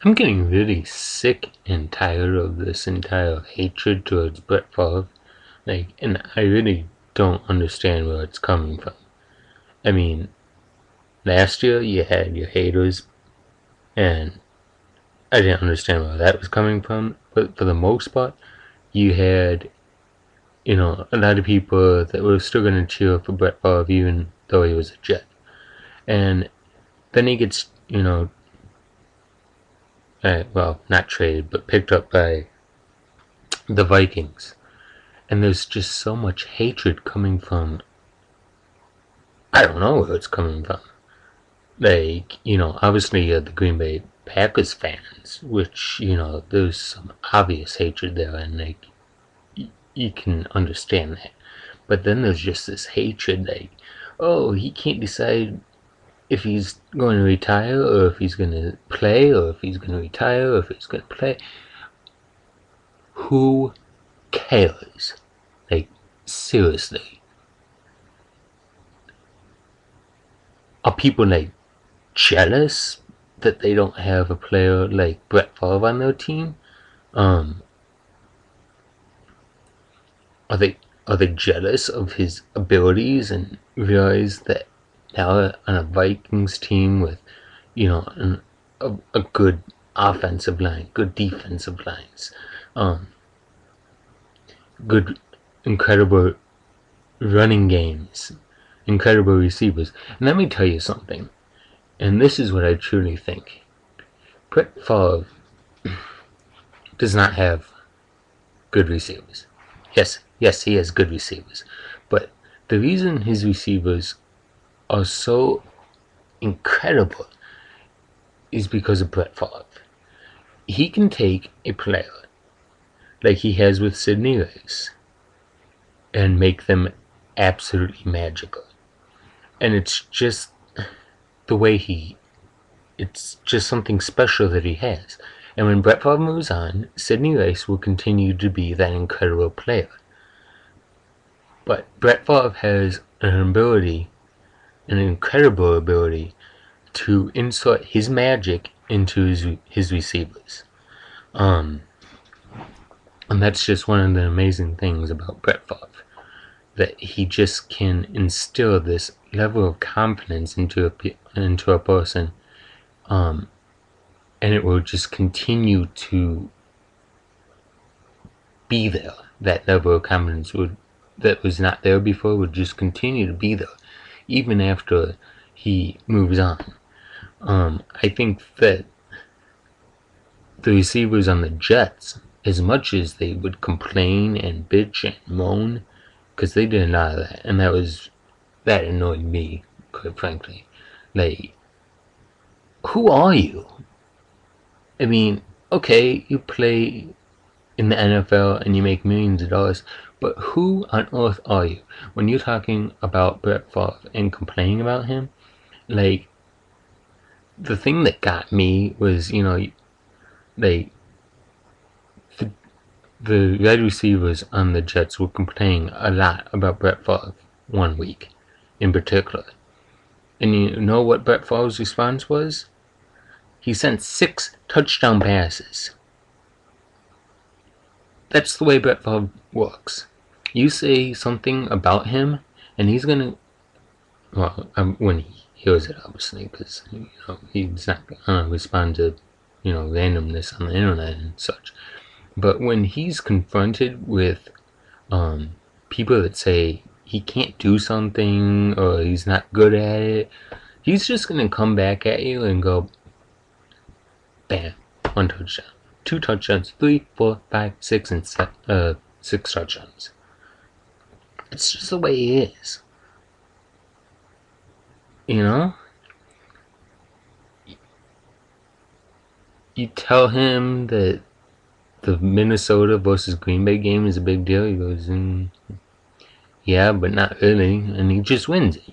I'm getting really sick and tired of this entire hatred towards Brett Favre. And I really don't understand where it's coming from. I mean, last year you had your haters, and I didn't understand where that was coming from. But for the most part, you had, a lot of people that were still going to cheer for Brett Favre even though he was a Jet. And then he gets, well, not traded, but picked up by the Vikings. And there's just so much hatred coming from, I don't know where it's coming from. Obviously the Green Bay Packers fans, which, there's some obvious hatred there, and you can understand that. But then there's just this hatred, oh, he can't decide if he's going to retire, or if he's going to play, or if he's going to retire, or if he's going to play. Who cares? Seriously. Are people, jealous that they don't have a player like Brett Favre on their team? Are they jealous of his abilities and realize that now on a Vikings team with, a good offensive line, good defensive lines, good, incredible running games, incredible receivers. And let me tell you something, and this is what I truly think. Brett Favre does not have good receivers. Yes, he has good receivers. But the reason his receivers are so incredible is because of Brett Favre. He can take a player like he has with Sidney Rice and make them absolutely magical. And it's just the way it's just something special that he has. And when Brett Favre moves on, Sidney Rice will continue to be that incredible player. But Brett Favre has an incredible ability to insert his magic into his receivers. And that's just one of the amazing things about Brett Favre, that he just can instill this level of confidence into a person, and it will just continue to be there. That level of confidence that was not there before would just continue to be there, even after he moves on. I think that the receivers on the Jets, as much as they would complain and bitch and moan, because they did a lot of that, and that annoyed me, quite frankly. Who are you? I mean, okay, you play in the NFL and you make millions of dollars, but who on earth are you? When you're talking about Brett Favre and complaining about him, the thing that got me was, the wide receivers on the Jets were complaining a lot about Brett Favre one week in particular. And you know what Brett Favre's response was? He sent 6 touchdown passes. That's the way Brett Favre works. You say something about him, and he's gonna, well, when he hears it, obviously, because he's not gonna respond to randomness on the internet and such. But when he's confronted with people that say he can't do something or he's not good at it, he's just gonna come back at you and go, bam, 1 touchdown, 2 touchdowns, 3, 4, 5, 6, and 6 touchdowns. It's just the way he is. You tell him that the Minnesota versus Green Bay game is a big deal. He goes, yeah, but not really. And he just wins it,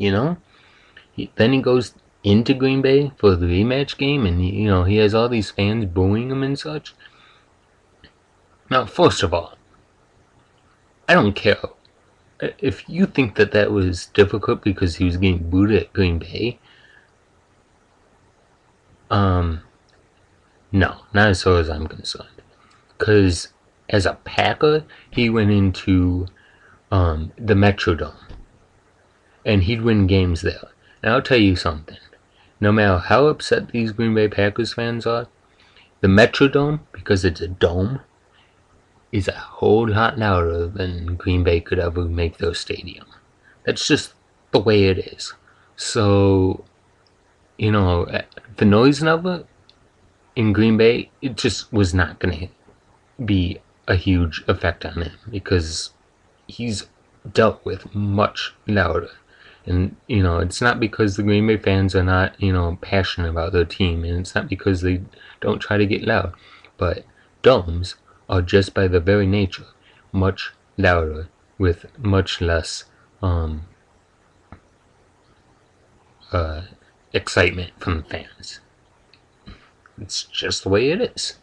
Then he goes into Green Bay for the rematch game, and he has all these fans booing him and such. Now, first of all, I don't care. If you think that was difficult because he was getting booed at Green Bay, No, not as far as I'm concerned. Because as a Packer, he went into the Metrodome, and he'd win games there. And I'll tell you something. No matter how upset these Green Bay Packers fans are, the Metrodome, because it's a dome, is a whole lot louder than Green Bay could ever make their stadium. That's just the way it is. So, the noise level in Green Bay, it just was not going to be a huge effect on him because he's dealt with much louder. And, it's not because the Green Bay fans are not, passionate about their team, and it's not because they don't try to get loud. But domes are just by their very nature much louder with much less excitement from the fans. It's just the way it is.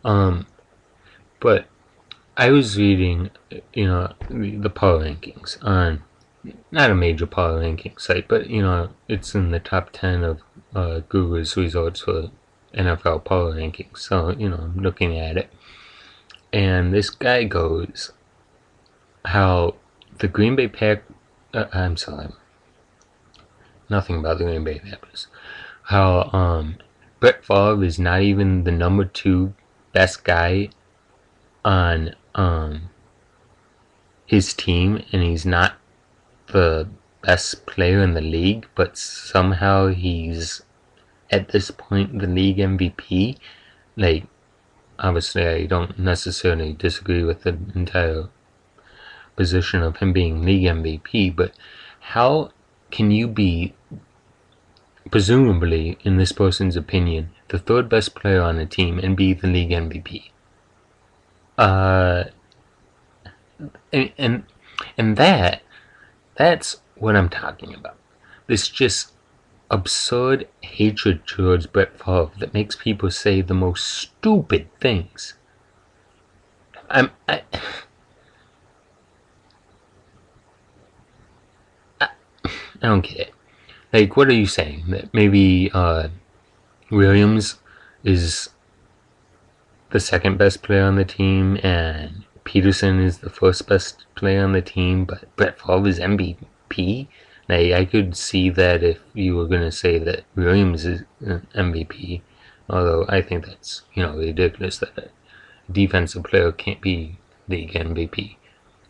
But I was reading, the power rankings on not a major power ranking site, but it's in the top 10 of Google's results for NFL power rankings. So I'm looking at it, and this guy goes how the Green Bay I'm sorry, nothing about the Green Bay Packers. How Brett Favre is not even the number 2 best guy on his team, and he's not the best player in the league, but somehow he's at this point the league MVP. Like, obviously I don't necessarily disagree with the entire position of him being league MVP, but how can you be, presumably in this person's opinion, the 3rd best player on a team and be the league MVP? And that's what I'm talking about. This just absurd hatred towards Brett Favre that makes people say the most stupid things. I don't get it. Like, what are you saying? That maybe Williams is the 2nd best player on the team and Peterson is the 1st best player on the team, but Brett Favre is MVP? Like, I could see that if you were going to say that Williams is an MVP, although I think that's, ridiculous that a defensive player can't be league MVP,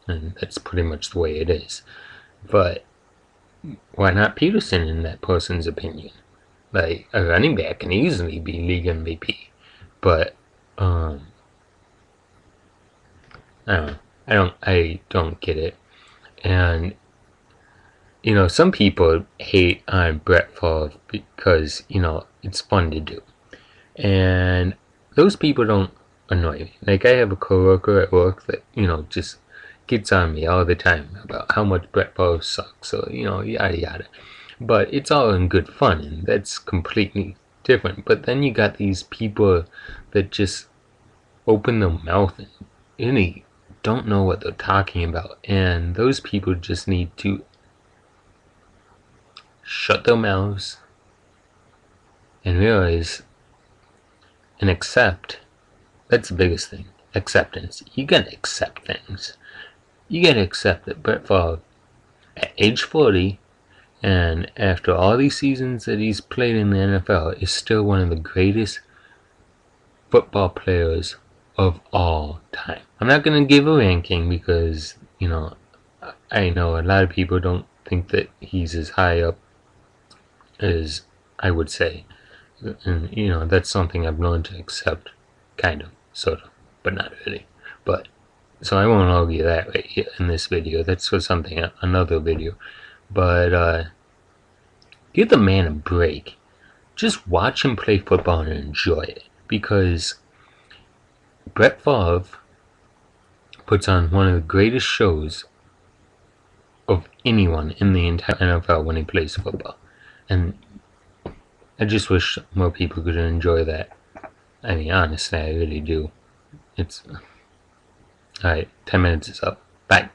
and that's pretty much the way it is. But why not Peterson in that person's opinion? Like, a running back can easily be league MVP, but I don't get it. And some people hate on Brett Favre because it's fun to do, and those people don't annoy me. Like, I have a coworker at work that just gets on me all the time about how much Brett Favre sucks, or yada yada. But it's all in good fun, and that's completely different. But then you got these people that just open their mouth and really don't know what they're talking about, and those people just need to shut their mouths and realize and accept. That's the biggest thing. Acceptance. You gotta accept things. You gotta accept that Brett Favre, at age 40, and after all these seasons that he's played in the NFL, is still one of the greatest football players of all time. I'm not going to give a ranking because, I know a lot of people don't think that he's as high up as I would say. And, that's something I've learned to accept, kind of, sort of, but not really. But, so I won't argue that right here in this video. That's for something, another video. But, give the man a break. Just watch him play football and enjoy it. Because Brett Favre puts on one of the greatest shows of anyone in the entire NFL when he plays football. And I just wish more people could enjoy that. I mean, honestly, I really do. Alright, 10 minutes is up. Bye.